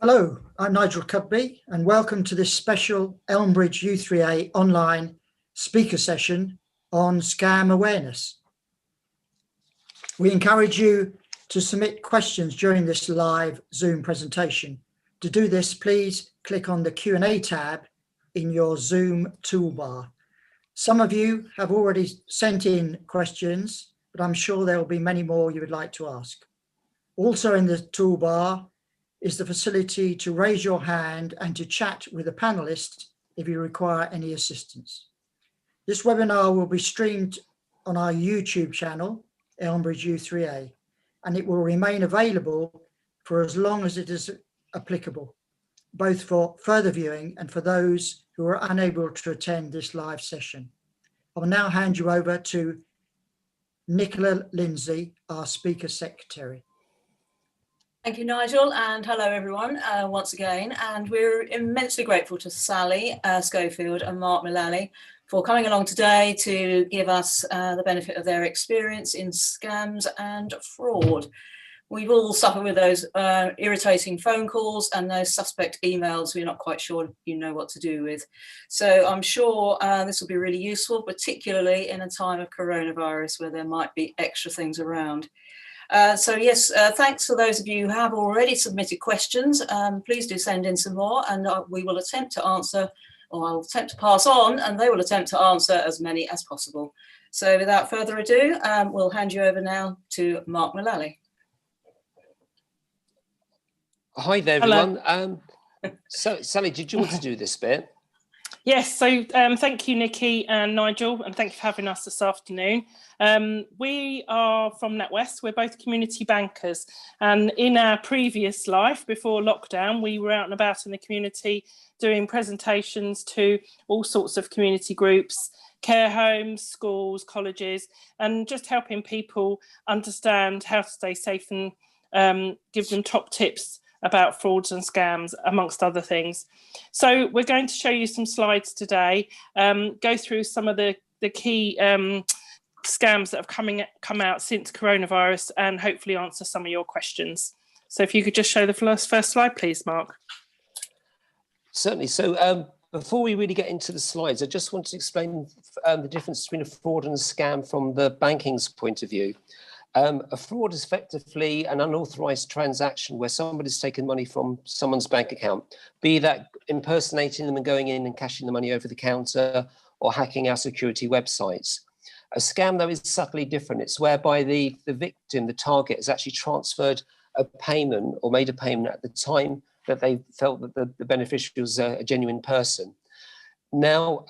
Hello, I'm Nigel Cudby and welcome to this special Elmbridge U3A online speaker session on scam awareness. We encourage you to submit questions during this live Zoom presentation. To do this, please click on the Q&A tab in your Zoom toolbar. Some of you have already sent in questions, but I'm sure there will be many more you would like to ask. Also in the toolbar is the facility to raise your hand and to chat with a panelist if you require any assistance. This webinar will be streamed on our YouTube channel, Elmbridge U3A, and it will remain available for as long as it is applicable, both for further viewing and for those who are unable to attend this live session. I will now hand you over to Nicola Lindsay, our Speaker Secretary. Thank you, Nigel, and hello everyone once again. And we're immensely grateful to Sally Schofield and Mark Mullally for coming along today to give us the benefit of their experience in scams and fraud. We've all suffered with those irritating phone calls and those suspect emails we're not quite sure you know what to do with. So I'm sure this will be really useful, particularly in a time of coronavirus where there might be extra things around. So yes, thanks for those of you who have already submitted questions. Please do send in some more and we will attempt to answer, or I'll attempt to pass on, and they will attempt to answer as many as possible. So without further ado, we'll hand you over now to Mark Mullally. Hi there, everyone. So Sally, did you want to do this bit? Yes, so thank you, Nikki and Nigel, and thank you for having us this afternoon. We are from NatWest. We're both community bankers, and in our previous life, before lockdown, we were out and about in the community doing presentations to all sorts of community groups, care homes, schools, colleges, and just helping people understand how to stay safe and give them top tips about frauds and scams, amongst other things. So we're going to show you some slides today, go through some of the key scams that have come out since coronavirus, and hopefully answer some of your questions. So if you could just show the first slide, please, Mark. Certainly. So before we really get into the slides, I just want to explain the difference between a fraud and a scam from the banking's point of view. A fraud is effectively an unauthorized transaction where somebody's taken money from someone's bank account, be that impersonating them and going in and cashing the money over the counter or hacking our security websites. A scam, though, is subtly different. It's whereby the victim, the target, has actually transferred a payment or made a payment at the time that they felt that the beneficiary was a genuine person. Now,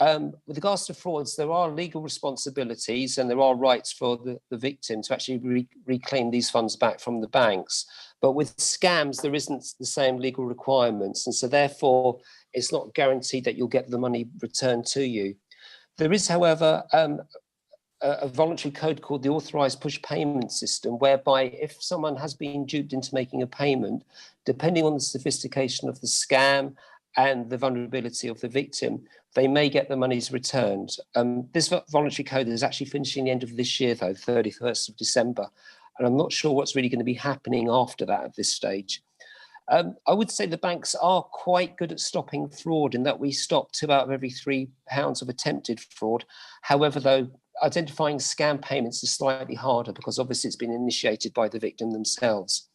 with regards to frauds, there are legal responsibilities and there are rights for the victim to actually reclaim these funds back from the banks. But with scams, there isn't the same legal requirements. And so therefore, it's not guaranteed that you'll get the money returned to you. There is, however, a voluntary code called the authorized push payment system, whereby if someone has been duped into making a payment, depending on the sophistication of the scam and the vulnerability of the victim, they may get the monies returned. This voluntary code is actually finishing the end of this year, though, 31st of December. And I'm not sure what's really going to be happening after that at this stage. I would say the banks are quite good at stopping fraud in that we stop 2 out of every £3 of attempted fraud. However, though, identifying scam payments is slightly harder because obviously it's been initiated by the victim themselves.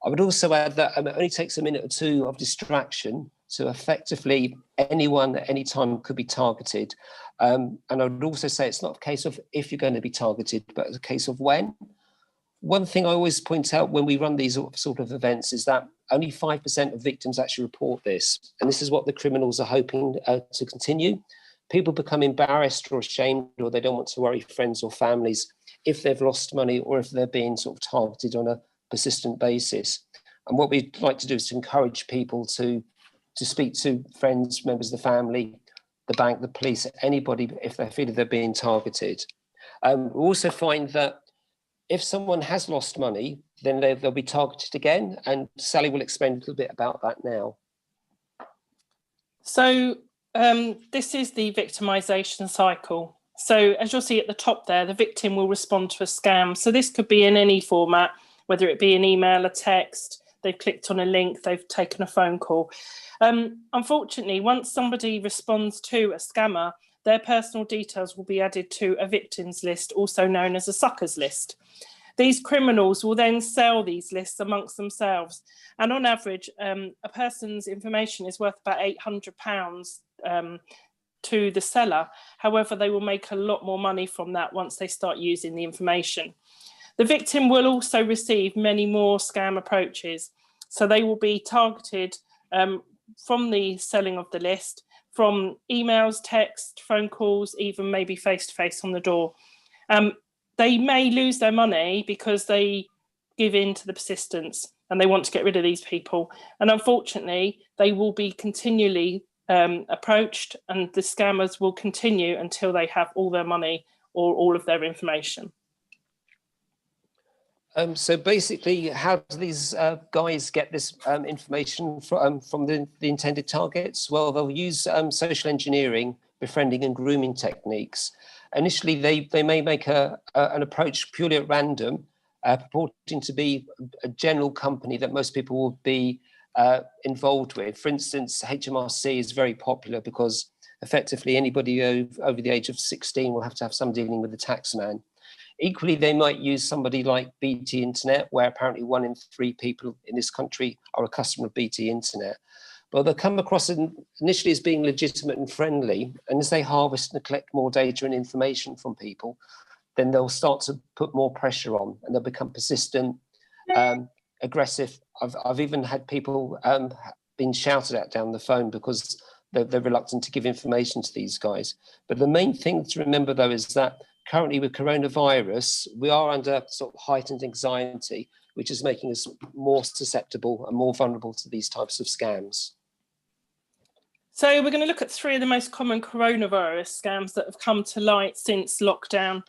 I would also add that it only takes a minute or two of distraction, so effectively anyone at any time could be targeted. And I would also say it's not a case of if you're going to be targeted, but it's a case of when. One thing I always point out when we run these sort of events is that only 5% of victims actually report this. And this is what the criminals are hoping to continue. People become embarrassed or ashamed, or they don't want to worry friends or families if they've lost money or if they're being sort of targeted on a persistent basis. And what we'd like to do is to encourage people to speak to friends, members of the family, the bank, the police, anybody, if they feel they're being targeted. We also find that if someone has lost money, then they'll be targeted again. And Sally will explain a little bit about that now. So this is the victimization cycle. So as you'll see at the top there, the victim will respond to a scam. So this could be in any format, whether it be an email, a text. they've clicked on a link, they've taken a phone call. Unfortunately, once somebody responds to a scammer, their personal details will be added to a victims list, also known as a suckers list. These criminals will then sell these lists amongst themselves. And on average, a person's information is worth about £800 to the seller. However, they will make a lot more money from that once they start using the information. The victim will also receive many more scam approaches. So they will be targeted from the selling of the list, from emails, text, phone calls, even maybe face-to-face on the door. They may lose their money because they give in to the persistence and they want to get rid of these people. And unfortunately, they will be continually approached, and the scammers will continue until they have all their money or all of their information. So basically, how do these guys get this information from the intended targets? Well, they'll use social engineering, befriending and grooming techniques. Initially, they may make an approach purely at random, purporting to be a general company that most people will be involved with. For instance, HMRC is very popular because effectively anybody over the age of 16 will have to have some dealing with the tax man. Equally, they might use somebody like BT Internet, where apparently 1 in 3 people in this country are a customer of BT Internet. But they'll come across it initially as being legitimate and friendly. And as they harvest and collect more data and information from people, then they'll start to put more pressure on and they'll become persistent, aggressive. I've even had people being shouted at down the phone because they're reluctant to give information to these guys. But the main thing to remember, though, is that currently with coronavirus, we are under sort of heightened anxiety, which is making us more susceptible and more vulnerable to these types of scams. So we're going to look at 3 of the most common coronavirus scams that have come to light since lockdown.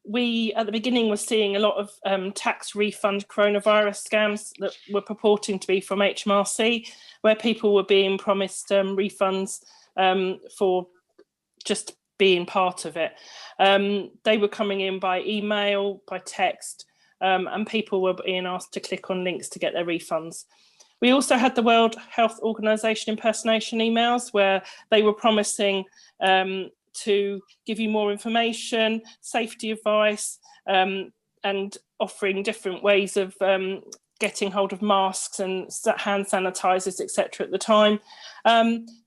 We, at the beginning, were seeing a lot of tax refund coronavirus scams that were purporting to be from HMRC, where people were being promised refunds for just being part of it. They were coming in by email, by text, and people were being asked to click on links to get their refunds. We also had the World Health Organization impersonation emails, where they were promising to give you more information, safety advice, and offering different ways of getting hold of masks and hand sanitizers, etc. at the time.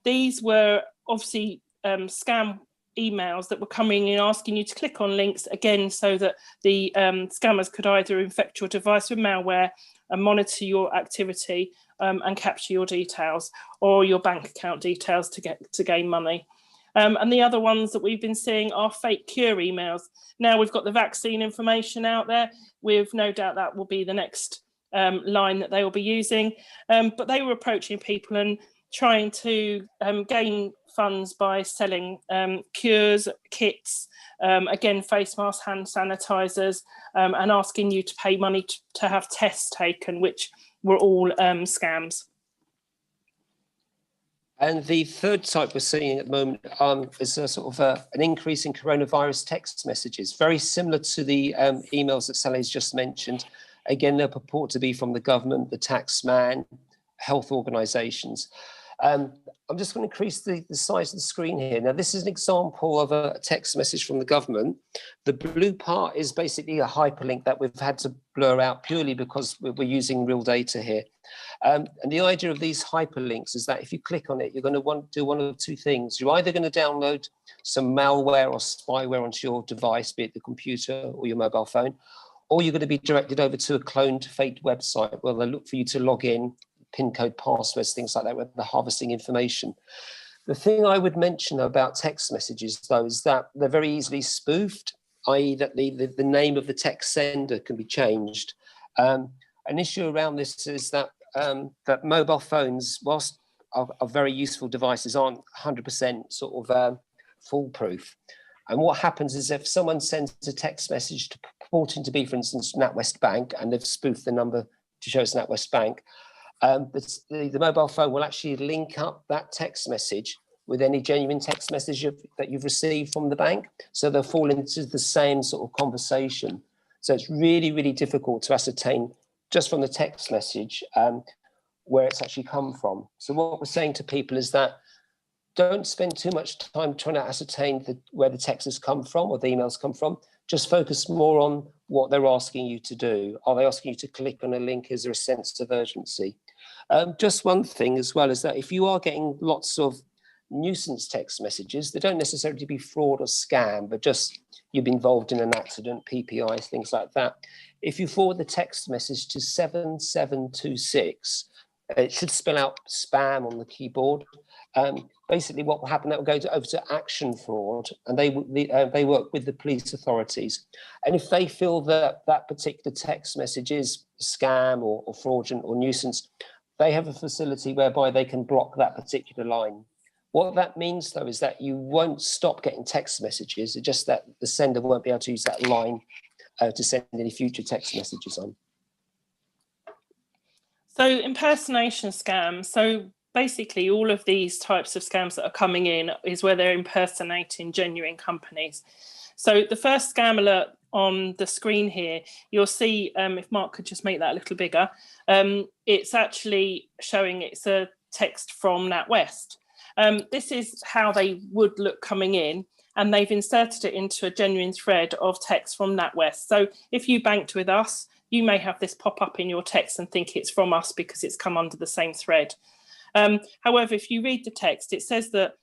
These were obviously scam emails that were coming in asking you to click on links, again, so that the scammers could either infect your device with malware and monitor your activity and capture your details or your bank account details to gain money. And the other ones that we've been seeing are fake cure emails. Now we've got the vaccine information out there. We've no doubt that will be the next line that they will be using. But they were approaching people and trying to gain funds by selling cures, kits, again, face masks, hand sanitizers, and asking you to pay money to have tests taken, which were all scams. And the third type we're seeing at the moment is a sort of an increase in coronavirus text messages, very similar to the emails that Sally's just mentioned. Again, they purport to be from the government, the tax man, health organisations. I'm just going to increase the size of the screen here. Now, this is an example of a text message from the government. The blue part is basically a hyperlink that we've had to blur out purely because we're using real data here. And the idea of these hyperlinks is that if you click on it, you're going to want to do one of 2 things. You're either going to download some malware or spyware onto your device, be it the computer or your mobile phone, or you're going to be directed over to a cloned fake website where they'll look for you to log in, PIN code, passwords, things like that, where they're harvesting information. The thing I would mention about text messages, though, is that they're very easily spoofed, i.e. that the name of the text sender can be changed. An issue around this is that that mobile phones, whilst are very useful devices, aren't 100% sort of foolproof. And what happens is if someone sends a text message purporting to be, for instance, NatWest Bank, and they've spoofed the number to show us NatWest Bank, the mobile phone will actually link up that text message with any genuine text message that you've received from the bank. So they'll fall into the same sort of conversation. So it's really, really difficult to ascertain just from the text message where it's actually come from. So what we're saying to people is that don't spend too much time trying to ascertain where the text has come from or the emails come from. Just focus more on what they're asking you to do. Are they asking you to click on a link? Is there a sense of urgency? Just one thing as well is that if you are getting lots of nuisance text messages, they don't necessarily be fraud or scam, but just you've been involved in an accident, PPIs, things like that. If you forward the text message to 7726, it should spell out spam on the keyboard. Basically, what will happen, that will go over to action fraud, and they work with the police authorities. And if they feel that that particular text message is scam or fraudulent or nuisance, they have a facility whereby they can block that particular line. What that means, though, is that you won't stop getting text messages. It's just that the sender won't be able to use that line to send any future text messages on. So impersonation scams. So basically all of these types of scams that are coming in is where they're impersonating genuine companies. So the first scam alert on the screen here, you'll see, if Mark could just make that a little bigger, it's actually showing it's a text from NatWest. This is how they would look coming in, and they've inserted it into a genuine thread of text from NatWest. So if you banked with us, you may have this pop up in your text and think it's from us because it's come under the same thread. However, if you read the text, it says that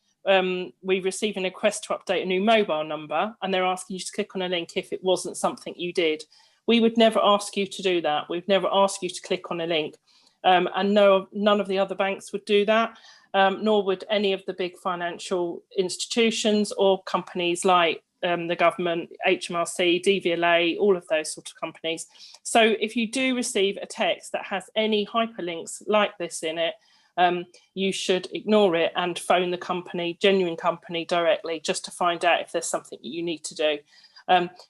we receive a request to update a new mobile number, and they're asking you to click on a link if it wasn't something you did. We would never ask you to do that. We'd never ask you to click on a link. And no, none of the other banks would do that, nor would any of the big financial institutions or companies like the government, HMRC, DVLA, all of those sort of companies. So if you do receive a text that has any hyperlinks like this in it, you should ignore it and phone the company, genuine company, directly, just to find out if there's something you need to do.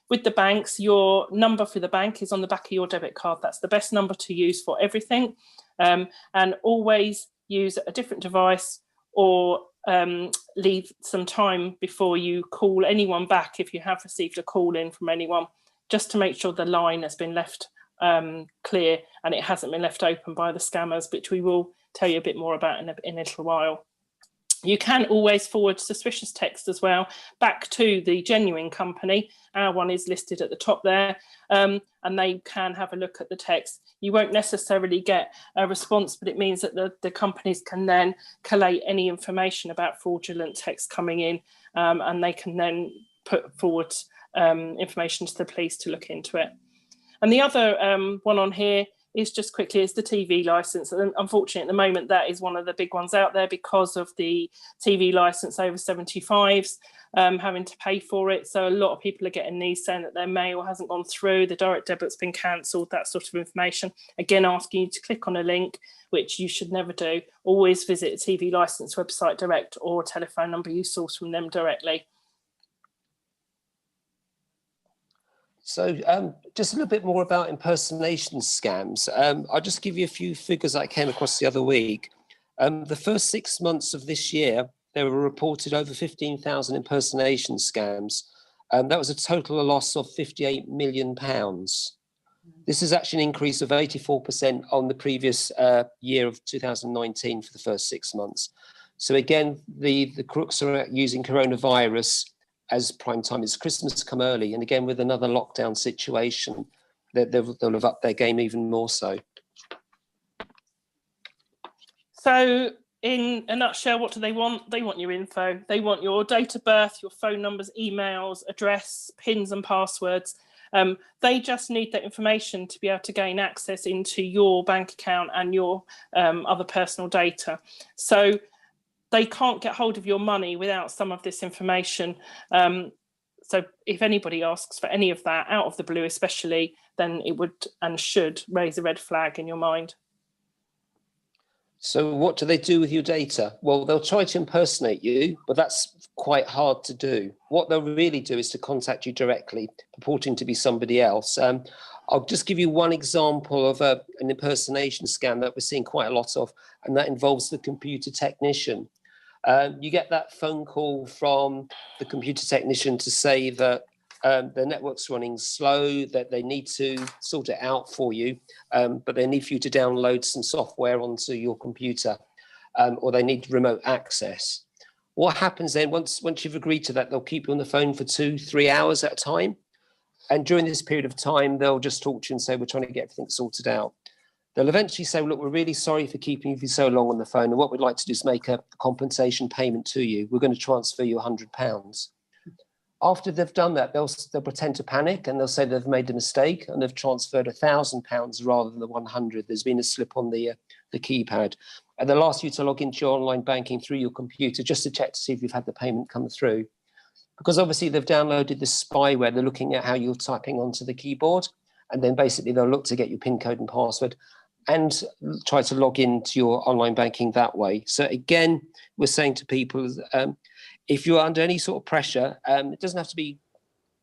With the banks, your number for the bank is on the back of your debit card. That's the best number to use for everything. And always use a different device, or leave some time before you call anyone back if you have received a call in from anyone, just to make sure the line has been left clear and it hasn't been left open by the scammers, which we will tell you a bit more about in a little while. You can always forward suspicious text as well back to the genuine company. Our one is listed at the top there, and they can have a look at the text. You won't necessarily get a response, but it means that the companies can then collate any information about fraudulent text coming in, and they can then put forward information to the police to look into it. And the other one on here is just quickly is the TV license. And unfortunately, at the moment, that is one of the big ones out there because of the TV license over 75s having to pay for it. So a lot of people are getting these saying that their mail hasn't gone through, the direct debit's been cancelled, that sort of information. Again, asking you to click on a link, which you should never do. Always visit a TV license website direct, or a telephone number you source from them directly. So just a little bit more about impersonation scams. I'll just give you a few figures I came across the other week. The first 6 months of this year, there were reported over 15,000 impersonation scams. That was a total loss of £58 million. This is actually an increase of 84% on the previous year of 2019 for the first 6 months. So again, the crooks are using coronavirus as prime time. It's Christmas come early, and again with another lockdown situation, they'll have upped their game even more so. So in a nutshell, what do they want? They want your info. They want your date of birth, your phone numbers, emails, address, pins and passwords. They just need that information to be able to gain access into your bank account and your other personal data. So they can't get hold of your money without some of this information. So if anybody asks for any of that out of the blue especially, then it would and should raise a red flag in your mind. So what do they do with your data? Well, they'll try to impersonate you, but that's quite hard to do. What they'll really do is to contact you directly, purporting to be somebody else. I'll just give you one example of an impersonation scam that we're seeing quite a lot of, and that involves the computer technician. You get that phone call from the computer technician to say that the network's running slow, that they need to sort it out for you, but they need for you to download some software onto your computer, or they need remote access. What happens then, once you've agreed to that, they'll keep you on the phone for 2-3 hours at a time. And during this period of time, they'll just talk to you and say, we're trying to get everything sorted out. They'll eventually say, look, we're really sorry for keeping you for so long on the phone. And what we'd like to do is make a compensation payment to you. We're going to transfer you £100. After they've done that, they'll pretend to panic and they'll say they've made a mistake and they've transferred £1,000 rather than the 100. There's been a slip on the keypad. And they'll ask you to log into your online banking through your computer just to check to see if you've had the payment come through. Because obviously they've downloaded this spyware, they're looking at how you're typing onto the keyboard, and then basically they'll look to get your PIN code and password and try to log into your online banking that way. So again, we're saying to people, if you're under any sort of pressure, it doesn't have to be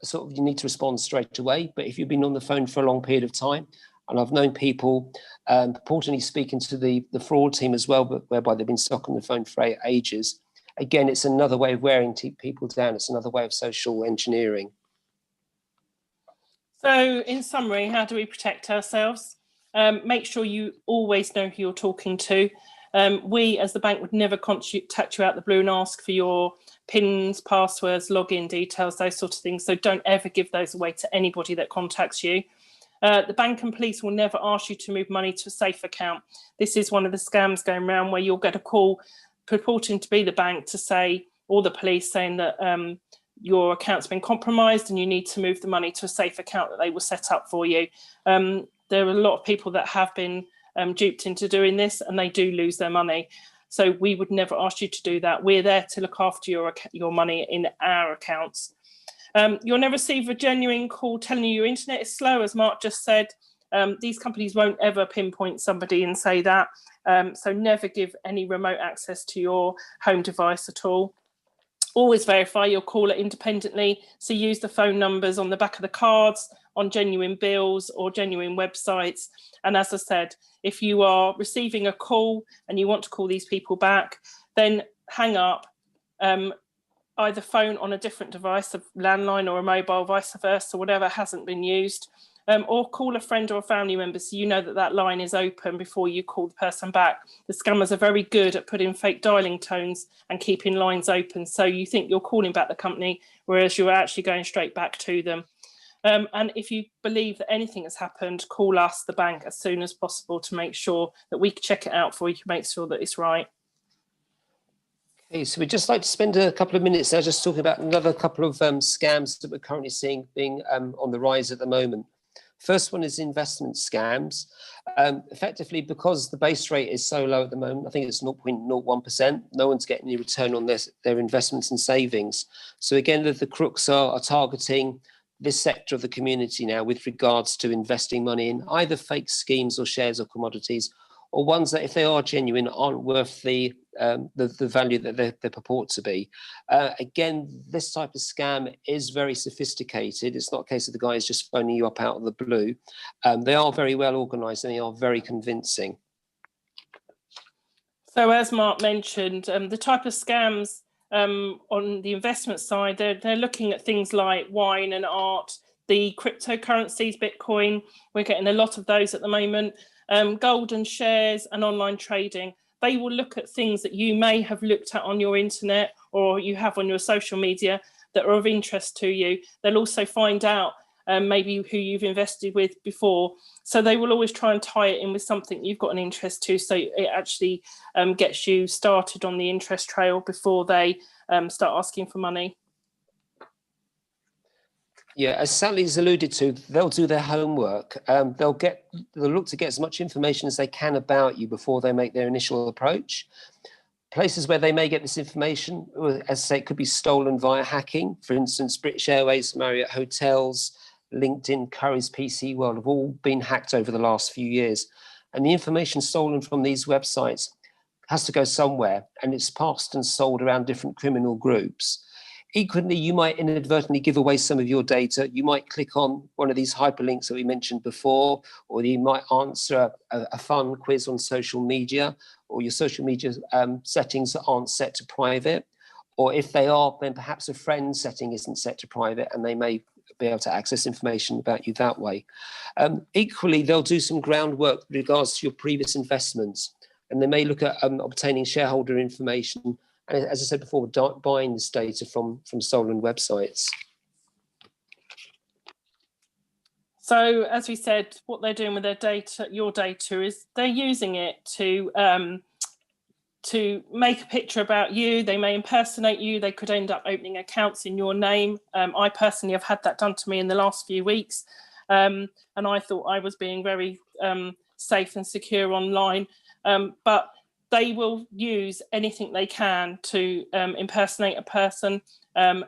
sort of you need to respond straight away, but if you've been on the phone for a long period of time, and I've known people purportedly speaking to the fraud team as well, but whereby they've been stuck on the phone for ages. Again, it's another way of wearing people down. It's another way of social engineering. So in summary, how do we protect ourselves? Make sure you always know who you're talking to. We as the bank would never contact you out the blue and ask for your PINs, passwords, login details, those sort of things. So don't ever give those away to anybody that contacts you. The bank and police will never ask you to move money to a safe account. This is one of the scams going around where you'll get a call purporting to be the bank to say, or the police saying that your account's been compromised and you need to move the money to a safe account that they will set up for you. There are a lot of people that have been duped into doing this and they do lose their money. So we would never ask you to do that. We're there to look after your money in our accounts. You'll never receive a genuine call telling you your internet is slow, as Mark just said. These companies won't ever pinpoint somebody and say that. So never give any remote access to your home device at all. Always verify your caller independently. So use the phone numbers on the back of the cards, on genuine bills or genuine websites. And as I said, if you are receiving a call and you want to call these people back, then hang up, either phone on a different device, a landline or a mobile, vice versa, whatever hasn't been used, or call a friend or a family member so you know that that line is open before you call the person back. The scammers are very good at putting fake dialing tones and keeping lines open, so you think you're calling back the company, whereas you're actually going straight back to them. And if you believe that anything has happened, call us, the bank, as soon as possible to make sure that we can check it out for you to make sure that it's right. Okay, so we'd just like to spend a couple of minutes now just talking about another couple of scams that we're currently seeing being on the rise at the moment. First one is investment scams. Effectively, because the base rate is so low at the moment, I think it's 0.01%, no one's getting any return on their investments and savings. So again, the crooks are targeting this sector of the community now with regards to investing money in either fake schemes or shares or commodities, or ones that, if they are genuine, aren't worth the value that they purport to be. Again, this type of scam is very sophisticated. It's not a case of the guy is just phoning you up out of the blue. They are very well organised and they are very convincing. So as Mark mentioned, the type of scams on the investment side, they're looking at things like wine and art, the cryptocurrencies, Bitcoin. We're getting a lot of those at the moment. Gold and shares and online trading. They will look at things that you may have looked at on your internet or you have on your social media that are of interest to you. They'll also find out maybe who you've invested with before. So they will always try and tie it in with something you've got an interest to, so it actually gets you started on the interest trail before they start asking for money. Yeah, as Sally's alluded to, they'll do their homework. They'll look to get as much information as they can about you before they make their initial approach. Places where they may get this information, as I say, it could be stolen via hacking. For instance, British Airways, Marriott Hotels, LinkedIn, Curry's PC World have all been hacked over the last few years. And the information stolen from these websites has to go somewhere, and it's passed and sold around different criminal groups. Equally, you might inadvertently give away some of your data. You might click on one of these hyperlinks that we mentioned before, or you might answer a fun quiz on social media, or your social media settings aren't set to private. Or if they are, then perhaps a friend setting isn't set to private and they may be able to access information about you that way. Equally, they'll do some groundwork with regards to your previous investments, and they may look at obtaining shareholder information, and as I said before, buying this data from stolen websites. So, as we said, what they're doing with their data, your data, is they're using it to make a picture about you. They may impersonate you. They could end up opening accounts in your name. I personally have had that done to me in the last few weeks, and I thought I was being very safe and secure online, but they will use anything they can to impersonate a person.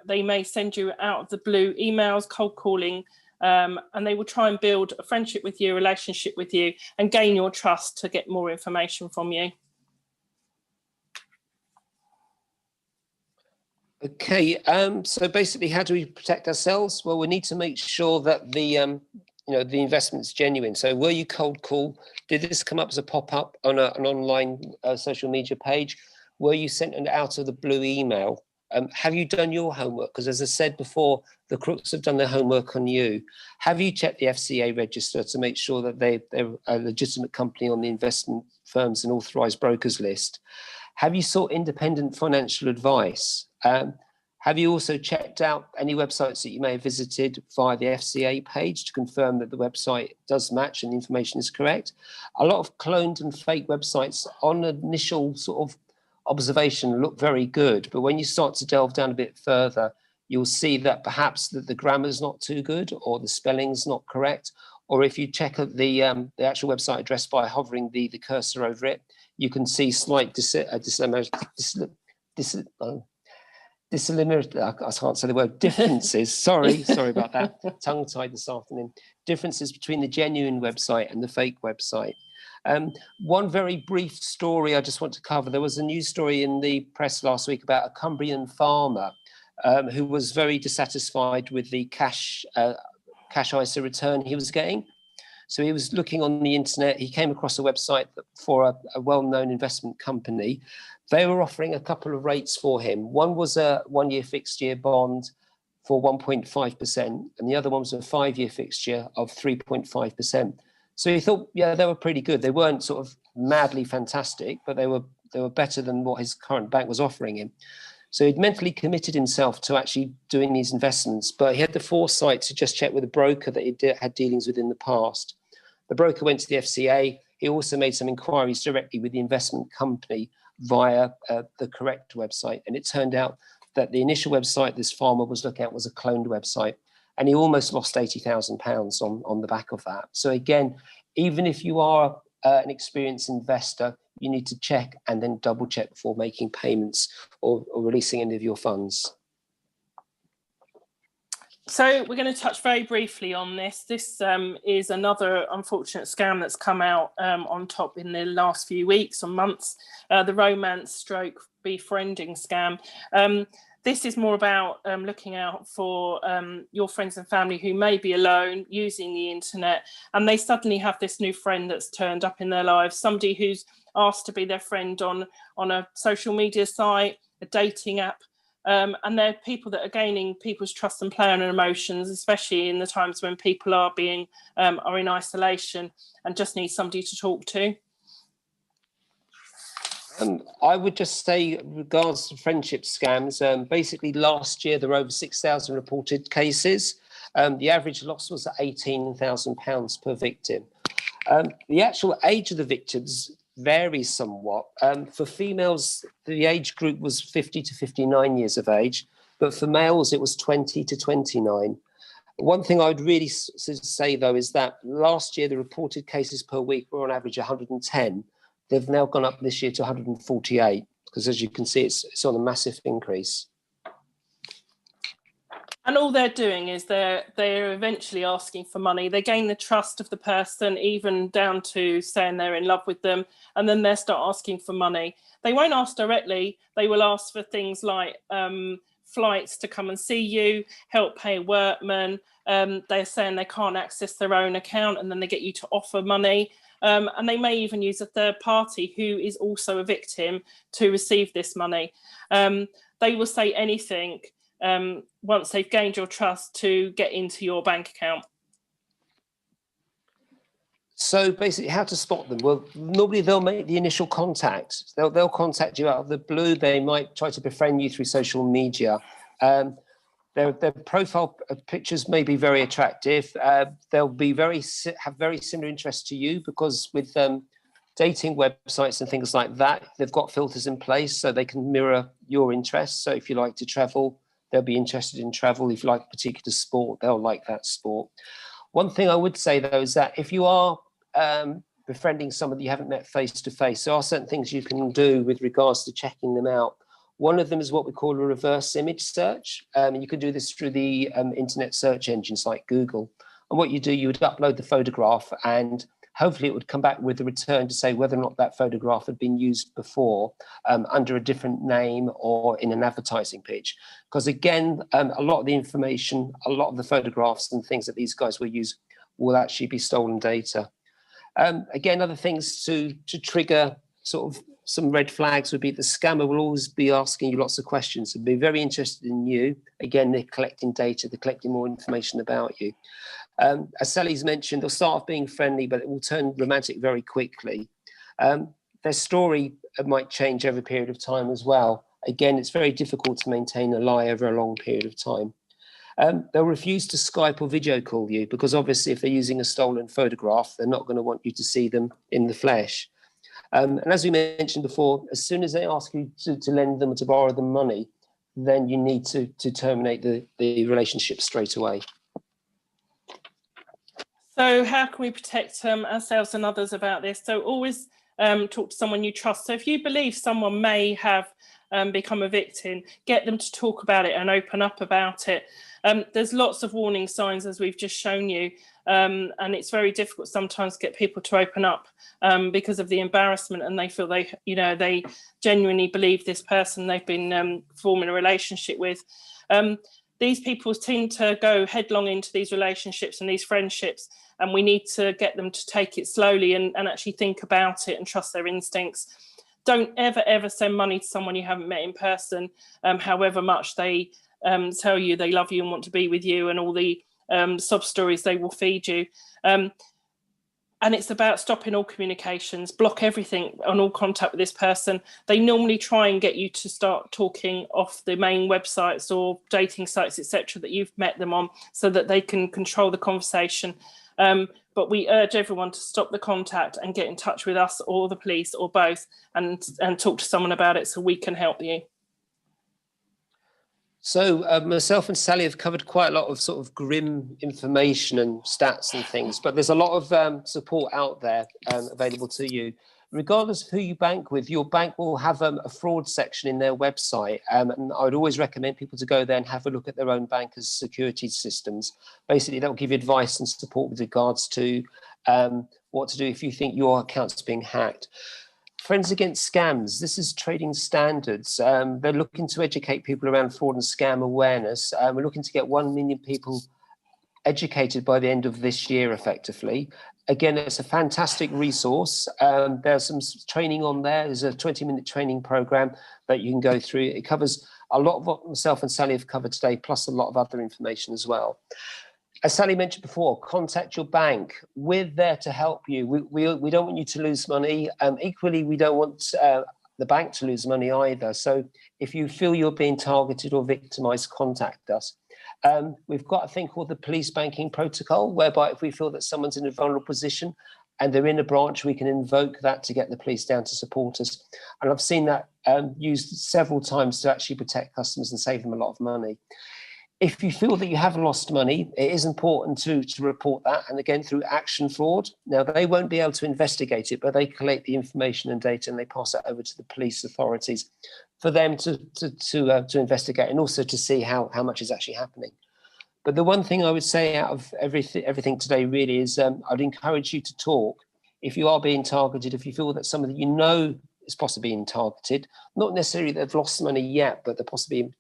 They may send you out of the blue emails, cold calling, and they will try and build a friendship with you, a relationship with you, and gain your trust to get more information from you. Okay, so basically, how do we protect ourselves? Well, we need to make sure that the the investment's genuine. So, were you cold call? Did this come up as a pop-up on an online social media page? Were you sent an out of the blue email? Have you done your homework? Because as I said before, the crooks have done their homework on you. Have you checked the FCA register to make sure that they're a legitimate company on the investment firms and authorised brokers list? Have you sought independent financial advice? Have you also checked out any websites that you may have visited via the FCA page to confirm that the website does match and the information is correct? A lot of cloned and fake websites on initial sort of observation look very good, but when you start to delve down a bit further, you'll see that perhaps that the grammar's not too good, or the spelling's not correct, or if you check out the actual website address by hovering the cursor over it, you can see slight differences. sorry about that, tongue-tied this afternoon. Differences between the genuine website and the fake website. One very brief story I just want to cover. There was a news story in the press last week about a Cumbrian farmer who was very dissatisfied with the cash ISA return he was getting. So he was looking on the internet. He came across a website for a well-known investment company. They were offering a couple of rates for him. One was a 1-year fixed year bond for 1.5%, and the other one was a 5-year fixed year of 3.5%. So he thought, yeah, they were pretty good. They weren't sort of madly fantastic, but they were better than what his current bank was offering him. So he'd mentally committed himself to actually doing these investments, but he had the foresight to just check with a broker that he had dealings with in the past. The broker went to the FCA. He also made some inquiries directly with the investment company via the correct website. And it turned out that the initial website this farmer was looking at was a cloned website. And he almost lost £80,000 on the back of that. So again, even if you are an experienced investor, you need to check and then double check before making payments or releasing any of your funds. So we're going to touch very briefly on this. This is another unfortunate scam that's come out on top in the last few weeks or months, the romance / befriending scam. This is more about looking out for your friends and family who may be alone using the internet, and they suddenly have this new friend that's turned up in their lives, somebody who's asked to be their friend on a social media site, a dating app. And they're people that are gaining people's trust and play on emotions, especially in the times when people are in isolation and just need somebody to talk to. I would just say, in regards to friendship scams, basically last year there were over 6,000 reported cases. The average loss was £18,000 per victim. The actual age of the victims varies somewhat. For females, the age group was 50 to 59 years of age, but for males, it was 20 to 29. One thing I would really say, though, is that last year, the reported cases per week were on average 110. They've now gone up this year to 148, because as you can see, it's on a massive increase. And all they're doing is they're eventually asking for money. They gain the trust of the person, even down to saying they're in love with them, and then they start asking for money. They won't ask directly. They will ask for things like flights to come and see you, help pay a workman. They're saying they can't access their own account, and then they get you to offer money. And they may even use a third party who is also a victim to receive this money. They will say anything once they've gained your trust, to get into your bank account? So basically, how to spot them? Well, normally they'll make the initial contact. They'll contact you out of the blue. They might try to befriend you through social media. Their profile pictures may be very attractive. They'll be have very similar interests to you, because with dating websites and things like that, they've got filters in place so they can mirror your interests. So if you like to travel, they'll be interested in travel. If you like a particular sport, they'll like that sport. One thing I would say, though, is that if you are befriending somebody you haven't met face to face, there are certain things you can do with regards to checking them out. One of them is what we call a reverse image search. You can do this through the internet search engines like Google. And what you do, you would upload the photograph, and hopefully it would come back with a return to say whether or not that photograph had been used before under a different name or in an advertising pitch. Because again, a lot of the information, a lot of the photographs and things that these guys will use will actually be stolen data. Again, other things to trigger sort of some red flags would be the scammer will always be asking you lots of questions and be very interested in you. Again, they're collecting data, they're collecting more information about you. As Sally's mentioned, they'll start off being friendly, but it will turn romantic very quickly. Their story might change over a period of time as well. Again, it's very difficult to maintain a lie over a long period of time. They'll refuse to Skype or video call you, because obviously if they're using a stolen photograph, they're not going to want you to see them in the flesh. And as we mentioned before, as soon as they ask you to lend them or to borrow them money, then you need to terminate the relationship straight away. So how can we protect ourselves and others about this? So always talk to someone you trust. So if you believe someone may have become a victim, get them to talk about it and open up about it. There's lots of warning signs, as we've just shown you, and it's very difficult sometimes to get people to open up because of the embarrassment, and they feel they genuinely believe this person they've been forming a relationship with. These people tend to go headlong into these relationships and these friendships, and we need to get them to take it slowly and actually think about it and trust their instincts. Don't ever send money to someone you haven't met in person, however much they tell you they love you and want to be with you, and all the sob stories they will feed you. And it's about stopping all communications, block everything on all contact with this person. They normally try and get you to start talking off the main websites or dating sites, etc., that you've met them on, so that they can control the conversation. But we urge everyone to stop the contact and get in touch with us or the police or both, and talk to someone about it so we can help you. So myself and Sally have covered quite a lot of sort of grim information and stats and things, but there's a lot of support out there available to you. Regardless of who you bank with, your bank will have a fraud section in their website. And I would always recommend people to go there and have a look at their own bank's security systems. Basically, that will give you advice and support with regards to what to do if you think your account's being hacked. Friends Against Scams, this is trading standards. They're looking to educate people around fraud and scam awareness. We're looking to get 1 million people educated by the end of this year, effectively. Again, it's a fantastic resource. There's some training on there. There's a 20-minute training program that you can go through. It covers a lot of what myself and Sally have covered today, plus a lot of other information as well. As Sally mentioned before, contact your bank. We're there to help you. We don't want you to lose money. Equally, we don't want the bank to lose money either. So if you feel you're being targeted or victimized, contact us. We've got a thing called the police banking protocol, whereby if we feel that someone's in a vulnerable position and they're in a branch, we can invoke that to get the police down to support us. And I've seen that used several times to actually protect customers and save them a lot of money. If you feel that you have lost money, it is important to report that. And again, through Action Fraud. Now, they won't be able to investigate it, but they collect the information and data and they pass it over to the police authorities for them to investigate, and also to see how much is actually happening. But the one thing I would say out of everything today really is I'd encourage you to talk. If you are being targeted, if you feel that somebody you know is possibly being targeted, not necessarily that they've lost money yet, but they're possibly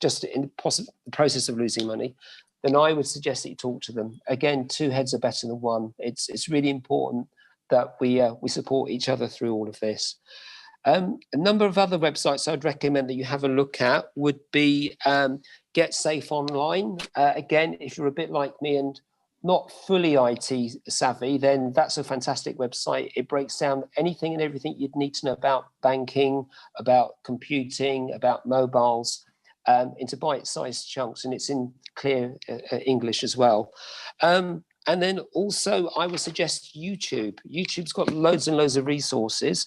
just in the process of losing money, then I would suggest that you talk to them. Again, 2 heads are better than 1. It's really important that we support each other through all of this. A number of other websites I'd recommend that you have a look at would be Get Safe Online. Again, if you're a bit like me and not fully IT savvy, then that's a fantastic website. It breaks down anything and everything you'd need to know about banking, about computing, about mobiles, into bite-sized chunks, and it's in clear English as well. And then also I would suggest YouTube. YouTube's got loads and loads of resources.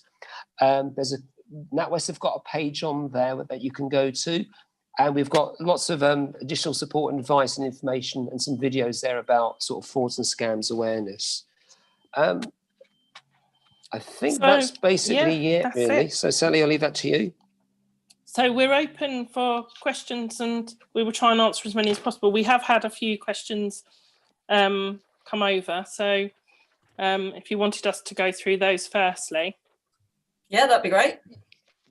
NatWest have got a page on there that you can go to, and we've got lots of additional support and advice and information and some videos there about sort of frauds and scams awareness. I think that's basically it, really. So Sally, I'll leave that to you. So we're open for questions, and we will try and answer as many as possible. We have had a few questions come over, so if you wanted us to go through those firstly. Yeah, that'd be great.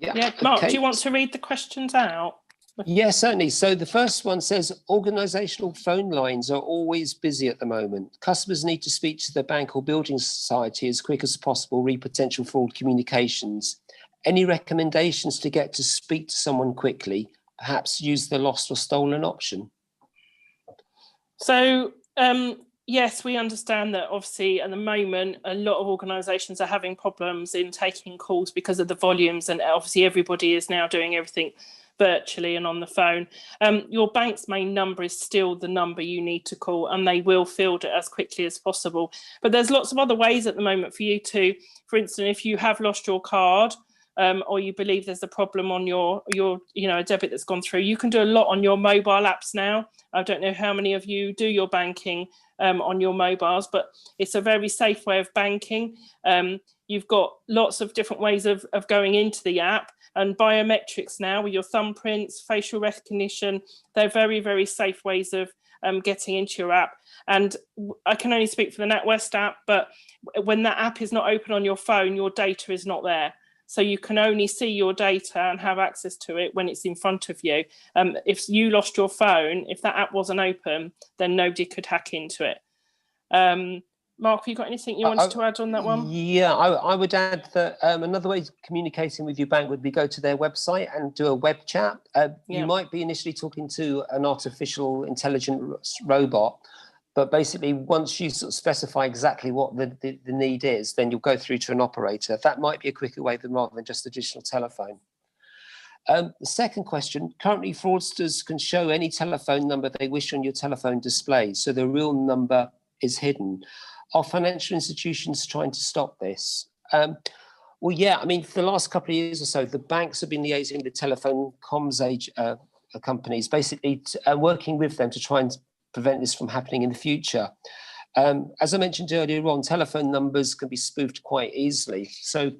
Yeah, Mark, do you want to read the questions out? Yeah, certainly. So the first one says, organisational phone lines are always busy at the moment. Customers need to speak to the bank or building society as quick as possible, read potential fraud communications. Any recommendations to get to speak to someone quickly? Perhaps use the lost or stolen option. So, yes, we understand that obviously at the moment, a lot of organisations are having problems in taking calls because of the volumes, and obviously everybody is now doing everything virtually and on the phone. Your bank's main number is still the number you need to call, and they will field it as quickly as possible. But there's lots of other ways at the moment for you to, for instance, if you have lost your card, or you believe there's a problem on your a debit that's gone through, you can do a lot on your mobile apps now. I don't know how many of you do your banking on your mobiles, but it's a very safe way of banking. You've got lots of different ways of going into the app, and biometrics now with your thumbprints, facial recognition, they're very, very safe ways of getting into your app. And I can only speak for the NatWest app, but when that app is not open on your phone, your data is not there. So you can only see your data and have access to it when it's in front of you. If you lost your phone, if that app wasn't open, then nobody could hack into it. Mark, have you got anything you wanted to add on that one? Yeah, I would add that another way of communicating with your bank would be go to their website and do a web chat. You might be initially talking to an artificial intelligent robot, but basically once you sort of specify exactly what the need is, then you'll go through to an operator. That might be a quicker way rather than just additional telephone. The second question, currently fraudsters can show any telephone number they wish on your telephone display, so the real number is hidden. Are financial institutions trying to stop this? Well, yeah, I mean, for the last couple of years or so, the banks have been liaising with the telephone comms companies, basically working with them to try and prevent this from happening in the future. As I mentioned earlier on, telephone numbers can be spoofed quite easily. So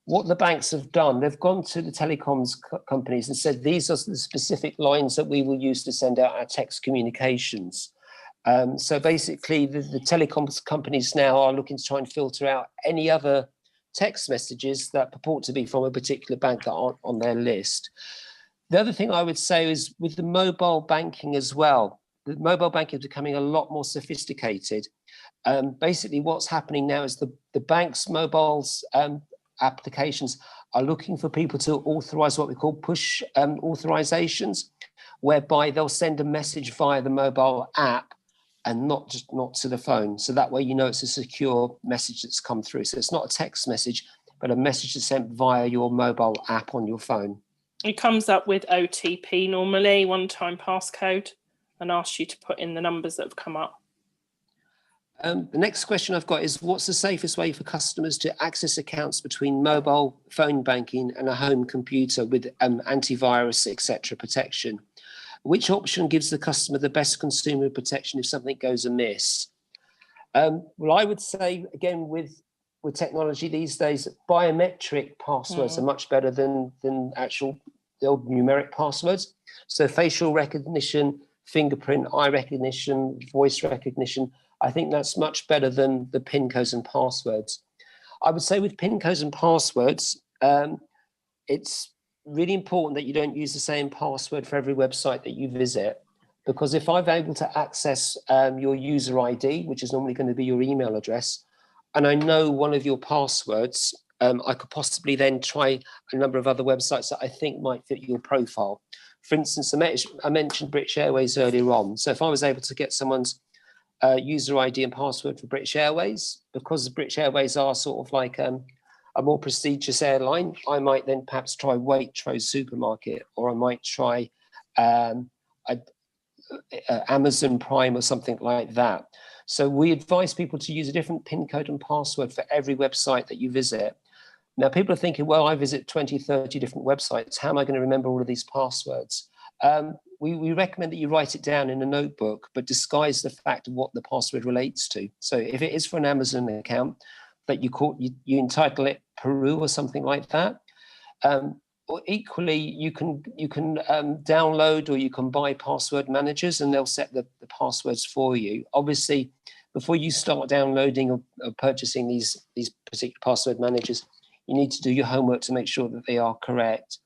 what the banks have done, they've gone to the telecoms companies and said, these are the specific lines that we will use to send out our text communications. So basically, the telecoms companies now are looking to try and filter out any other text messages that purport to be from a particular bank that aren't on their list. The other thing I would say is with the mobile banking as well, the mobile banking is becoming a lot more sophisticated. Basically, what's happening now is the bank's mobiles applications are looking for people to authorize what we call push authorizations, whereby they'll send a message via the mobile app and not to the phone. So that way, you know, it's a secure message that's come through. So it's not a text message, but a message that's sent via your mobile app on your phone. It comes up with OTP normally, one-time passcode, and asks you to put in the numbers that have come up. The next question I've got is, what's the safest way for customers to access accounts between mobile phone banking and a home computer with antivirus, etc. protection? Which option gives the customer the best consumer protection if something goes amiss? Well, I would say, again, with technology these days, biometric passwords are much better than the old numeric passwords. So facial recognition, fingerprint, eye recognition, voice recognition, I think that's much better than the PIN codes and passwords. I would say with PIN codes and passwords, it's really important that you don't use the same password for every website that you visit, because if I'm able to access your user ID, which is normally going to be your email address, and I know one of your passwords, I could possibly then try a number of other websites that I think might fit your profile. For instance, I mentioned British Airways earlier on. So if I was able to get someone's user ID and password for British Airways, because British Airways are sort of like a more prestigious airline, I might then perhaps try Waitrose Supermarket, or I might try Amazon Prime or something like that. So we advise people to use a different PIN code and password for every website that you visit. Now, people are thinking, well, I visit 20, 30 different websites. How am I going to remember all of these passwords? We recommend that you write it down in a notebook, but disguise the fact of what the password relates to. So if it is for an Amazon account, that you entitle it Peru or something like that. Or equally, you can download or you can buy password managers, and they'll set the passwords for you. Obviously, before you start downloading or purchasing these particular password managers, you need to do your homework to make sure that they are correct.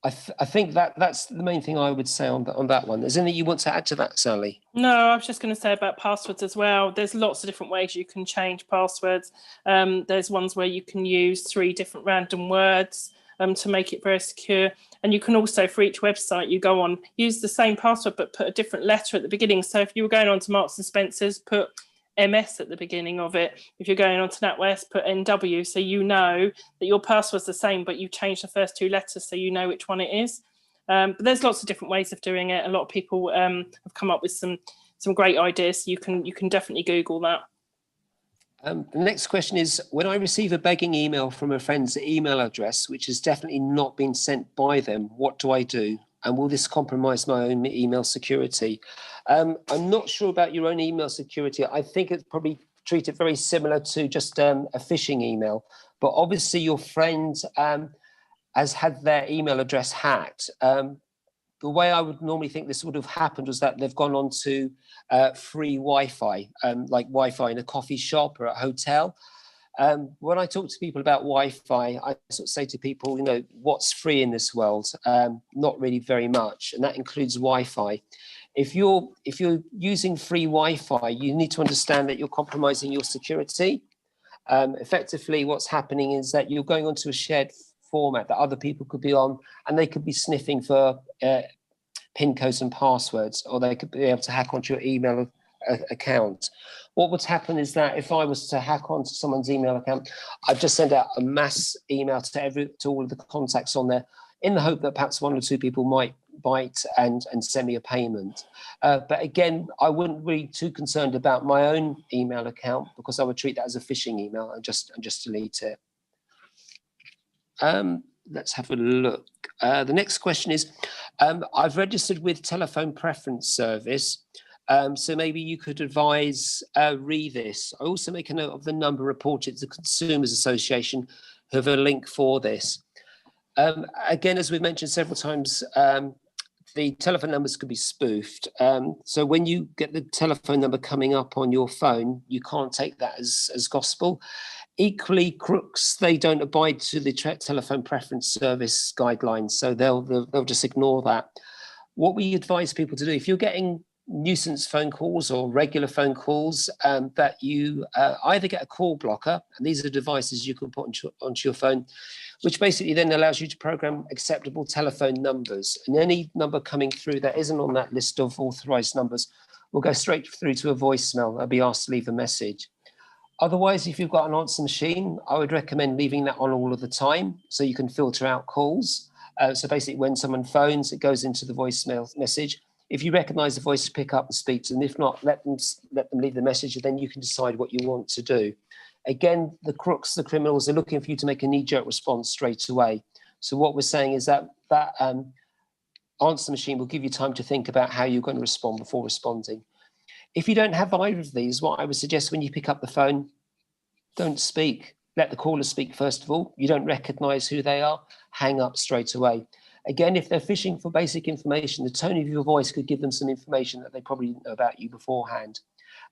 I think that's the main thing I would say on that one. Is there anything you want to add to that, Sally? No, I was just going to say about passwords as well. There's lots of different ways you can change passwords. There's ones where you can use 3 different random words to make it very secure. And you can also, for each website you go on, use the same password but put a different letter at the beginning. So if you were going on to Marks and Spencer's, put MS at the beginning of it. If you're going on to NatWest, put NW, so you know that your password's the same, but you've changed the first 2 letters so you know which one it is. But there's lots of different ways of doing it. A lot of people have come up with some great ideas. You can definitely Google that. The next question is, when I receive a begging email from a friend's email address, which has definitely not been sent by them, what do I do? And will this compromise my own email security? I'm not sure about your own email security. I think it's probably treated very similar to just a phishing email. But obviously your friend has had their email address hacked. The way I would normally think this would have happened was that they've gone on to free Wi-Fi, like Wi-Fi in a coffee shop or a hotel. When I talk to people about Wi-Fi, I sort of say to people, you know, what's free in this world? Not really very much, and that includes Wi-Fi. If you're using free Wi-Fi, you need to understand that you're compromising your security. Effectively, what's happening is that you're going onto a shared format that other people could be on, and they could be sniffing for PIN codes and passwords, or they could be able to hack onto your email account. What would happen is that if I was to hack onto someone's email account, I'd just send out a mass email to all of the contacts on there, in the hope that perhaps 1 or 2 people might bite and send me a payment. But again, I wouldn't be too concerned about my own email account, because I would treat that as a phishing email and just delete it. Let's have a look. The next question is, I've registered with Telephone Preference Service. So maybe you could advise read this. I also make a note of the number reported to the Consumers Association, who have a link for this. Again, as we've mentioned several times, the telephone numbers could be spoofed. So when you get the telephone number coming up on your phone, you can't take that as gospel. Equally, crooks, they don't abide to the Telephone Preference Service guidelines, so they'll just ignore that. What we advise people to do, if you're getting nuisance phone calls or regular phone calls, that you either get a call blocker, and these are devices you can put onto your phone, which basically then allows you to program acceptable telephone numbers. And any number coming through that isn't on that list of authorized numbers will go straight through to a voicemail. They'll be asked to leave a message. Otherwise, if you've got an answer machine, I would recommend leaving that on all of the time so you can filter out calls. So basically, when someone phones, it goes into the voicemail message. If you recognize the voice, pick up and speak to them. If not, let them leave the message, and then you can decide what you want to do. Again, the crooks, the criminals, are looking for you to make a knee-jerk response straight away. So what we're saying is that answer machine will give you time to think about how you're going to respond before responding. If you don't have either of these, what I would suggest when you pick up the phone, don't speak. Let the caller speak first of all. You don't recognize who they are, hang up straight away. Again, if they're fishing for basic information, the tone of your voice could give them some information that they probably didn't know about you beforehand.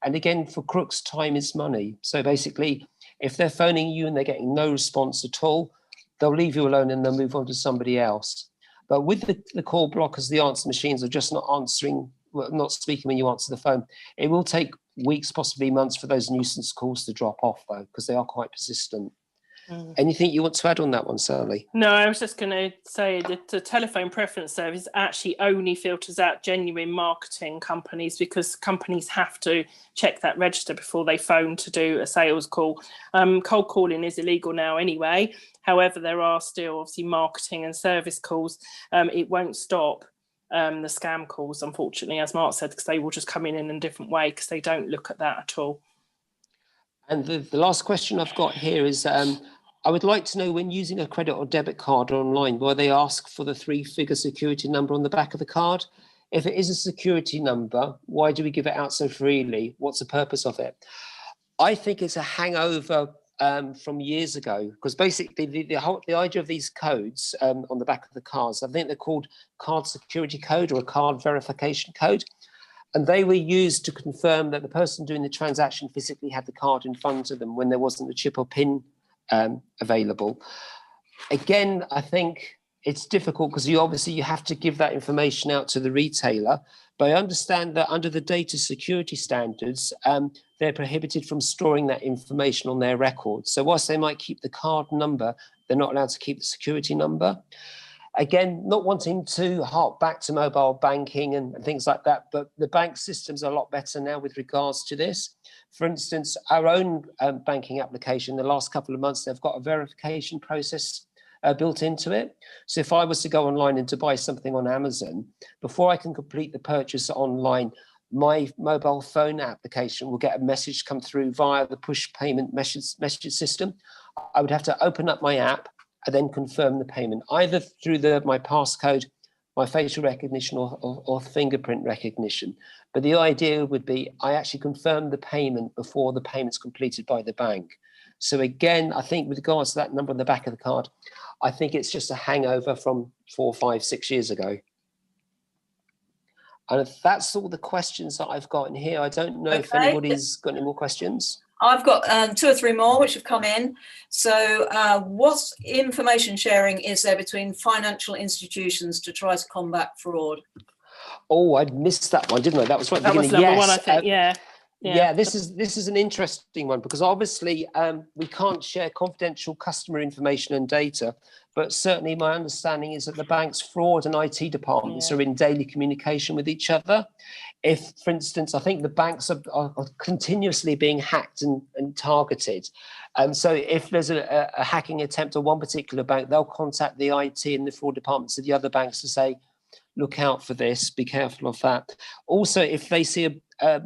And again, for crooks, time is money. So basically, if they're phoning you and they're getting no response at all, they'll leave you alone and they'll move on to somebody else. But with the call blockers, the answer machines are just not answering, not speaking when you answer the phone. It will take weeks, possibly months for those nuisance calls to drop off, though, because they are quite persistent. Anything you want to add on that one, Sally? No, I was just going to say that the telephone preference service actually only filters out genuine marketing companies, because companies have to check that register before they phone to do a sales call. Cold calling is illegal now anyway. However, there are still obviously marketing and service calls. It won't stop the scam calls, unfortunately, as Mark said, because they will just come in a different way, because they don't look at that at all. And the last question I've got here is, I would like to know, when using a credit or debit card online, why they ask for the 3-figure security number on the back of the card. If it is a security number, why do we give it out so freely? What's the purpose of it? I think it's a hangover from years ago, because basically the idea of these codes on the back of the cards, I think they're called card security code or a card verification code. And they were used to confirm that the person doing the transaction physically had the card in front of them when there wasn't a chip or PIN available. Again, I think it's difficult because you have to give that information out to the retailer. But I understand that under the data security standards, they're prohibited from storing that information on their records. So whilst they might keep the card number, they're not allowed to keep the security number. Again, not wanting to hark back to mobile banking and things like that, but the bank systems are a lot better now with regards to this. For instance, our own banking application, the last couple of months, they've got a verification process built into it. So if I was to go online and to buy something on Amazon, before I can complete the purchase online, my mobile phone application will get a message come through via the push payment message system. I would have to open up my app and then confirm the payment, either through my passcode, my facial recognition or fingerprint recognition. But the idea would be I actually confirm the payment before the payment's completed by the bank. So again, I think with regards to that number on the back of the card, I think it's just a hangover from 4, 5, 6 years ago. And if that's all the questions that I've got in here, I don't know if anybody's got any more questions. I've got 2 or 3 more which have come in. So what information sharing is there between financial institutions to try to combat fraud? Oh, I missed that one, didn't I? That was right at the beginning. That was number 1, I think, yeah. Yeah, this is an interesting one, because obviously we can't share confidential customer information and data, but certainly my understanding is that the bank's fraud and IT departments are in daily communication with each other. If, for instance, I think the banks are continuously being hacked and targeted. So if there's a hacking attempt on one particular bank, they'll contact the IT and the fraud departments of the other banks to say, look out for this, be careful of that. Also, if they see a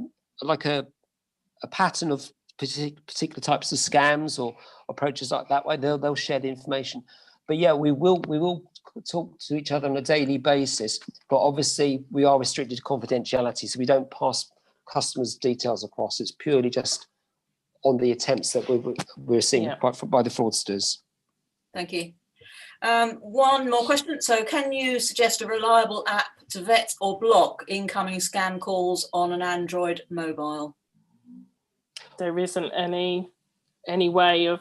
pattern of particular types of scams or approaches like that way, they'll share the information. But yeah, we will talk to each other on a daily basis, but obviously we are restricted to confidentiality, so we don't pass customers' details across. It's purely just on the attempts that we're seeing by the fraudsters. Thank you. One more question. So can you suggest a reliable app to vet or block incoming scam calls on an Android mobile? There isn't any way of,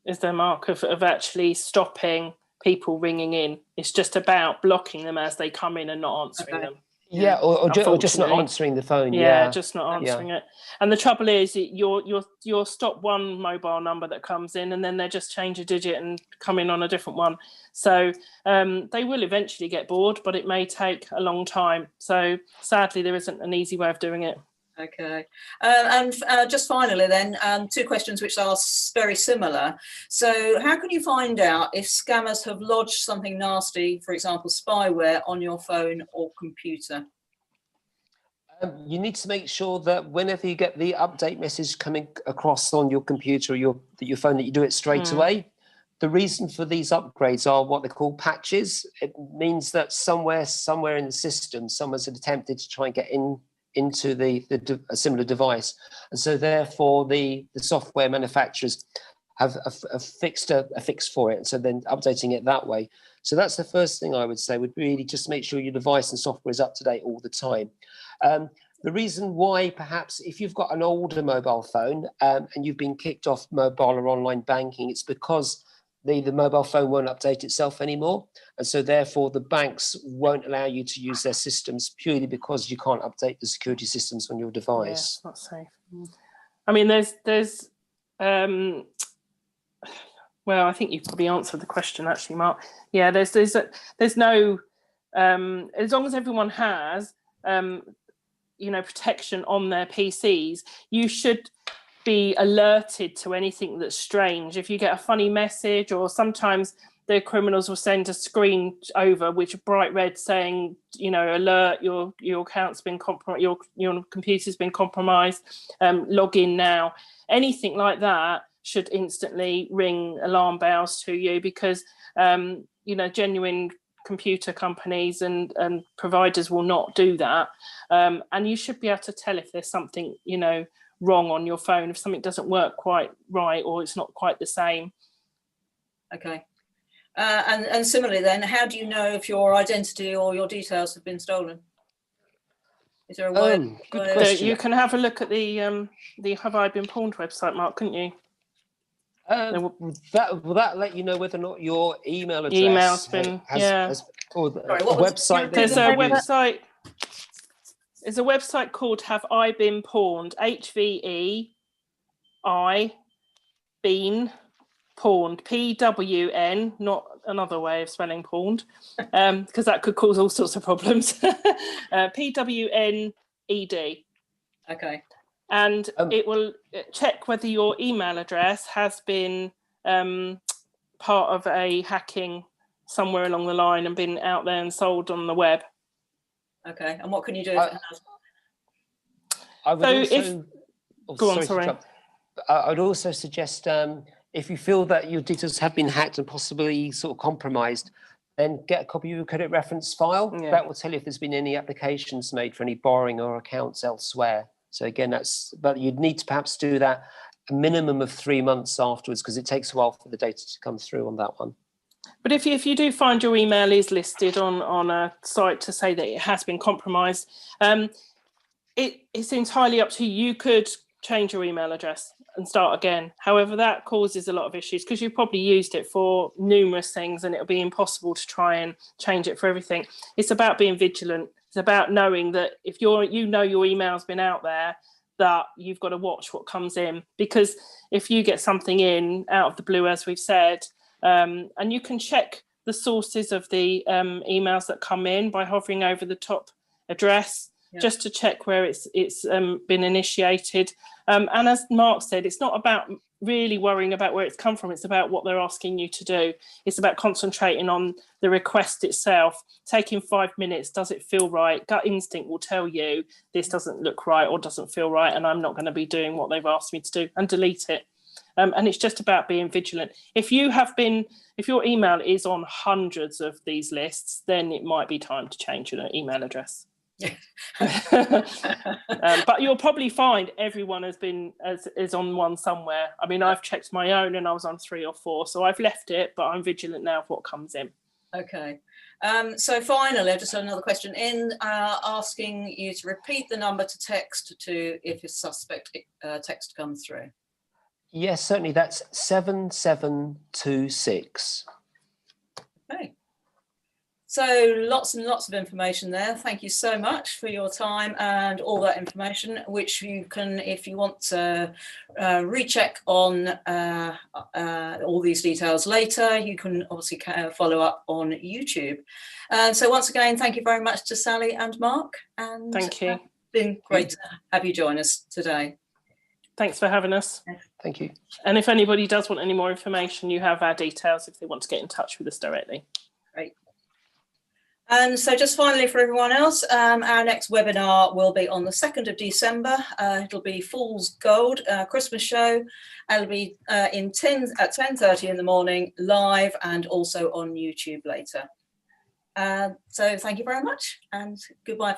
is there, Mark, of actually stopping people ringing in? It's just about blocking them as they come in and not answering them. Yeah, or just not answering the phone. Yeah, just not answering it. And the trouble is, you'll stop one mobile number that comes in, and then they just change a digit and come in on a different one. So they will eventually get bored, but it may take a long time. So sadly, there isn't an easy way of doing it. Okay. And just finally then, 2 questions which are very similar. So how can you find out if scammers have lodged something nasty, for example, spyware, on your phone or computer? You need to make sure that whenever you get the update message coming across on your computer or your phone, that you do it straight away. The reason for these upgrades are what they call patches. It means that somewhere in the system, someone's attempted to try and get into a similar device, and so therefore the software manufacturers have fixed a fix for it, and so then updating it that way. So that's the first thing I would say, would really just make sure your device and software is up to date all the time. The reason why, perhaps if you've got an older mobile phone and you've been kicked off mobile or online banking, it's because the mobile phone won't update itself anymore. And so therefore the banks won't allow you to use their systems purely because you can't update the security systems on your Yeah, device. it's not safe. I mean, there's well, I think you've probably answered the question actually, Mark. Yeah, there's no as long as everyone has protection on their PCs, you should be alerted to anything that's strange. If you get a funny message, or sometimes the criminals will send a screen over which bright red saying, alert, your account's been compromised, your computer's been compromised, log in now. Anything like that should instantly ring alarm bells to you, because genuine computer companies and providers will not do that, and you should be able to tell if there's something wrong on your phone, if something doesn't work quite right or it's not quite the same. Okay. And similarly then, how do you know if your identity or your details have been stolen? Is there a way? Good question. You can have a look at the Have I Been Pawned website, Mark, couldn't you? Will that let you know whether or not your email address email's been or the Sorry, website? There's a website. There's a website called Have I Been Pawned? HVEI been pawned. PWN, not another way of spelling pawned, because that could cause all sorts of problems. PWNED. Okay. And it will check whether your email address has been part of a hacking somewhere along the line and been out there and sold on the web. Okay. And what can you do if it has? I would also suggest if you feel that your details have been hacked and possibly sort of compromised, then get a copy of your credit reference file. Yeah. That will tell you if there's been any applications made for any borrowing or accounts elsewhere. So again, but you'd need to perhaps do that a minimum of 3 months afterwards, because it takes a while for the data to come through on that one. But if you do find your email is listed on a site to say that it has been compromised, it's entirely up to you. You could change your email address and start again. However, that causes a lot of issues because you've probably used it for numerous things and it'll be impossible to try and change it for everything. It's about being vigilant. It's about knowing that if your email's been out there, that you've got to watch what comes in, because if you get something in out of the blue, as we've said, and you can check the sources of the emails that come in by hovering over the top address, just to check where it's been initiated. And as Mark said, it's not about really worrying about where it's come from. It's about what they're asking you to do. It's about concentrating on the request itself, taking 5 minutes. Does it feel right? Gut instinct will tell you this doesn't look right or doesn't feel right, and I'm not going to be doing what they've asked me to do, and delete it. And it's just about being vigilant. If your email is on hundreds of these lists, then it might be time to change your email address. But you'll probably find everyone is on one somewhere. I mean, I've checked my own and I was on 3 or 4, so I've left it, but I'm vigilant now of what comes in. Okay. So finally, just another question in asking you to repeat the number to text to if a suspect text comes through. Yes, certainly. That's 7726. Okay. So lots and lots of information there. Thank you so much for your time and all that information, which you can, if you want to recheck on all these details later, you can obviously follow up on YouTube. So once again, thank you very much to Sally and Mark. And thank you. It's been great to have you join us today. Thanks for having us. Thank you. And if anybody does want any more information, you have our details if they want to get in touch with us directly. Great. And so just finally for everyone else, our next webinar will be on the 2nd of December. It'll be Fool's Gold Christmas show. It'll be at 10:30 in the morning, live, and also on YouTube later. So thank you very much and goodbye.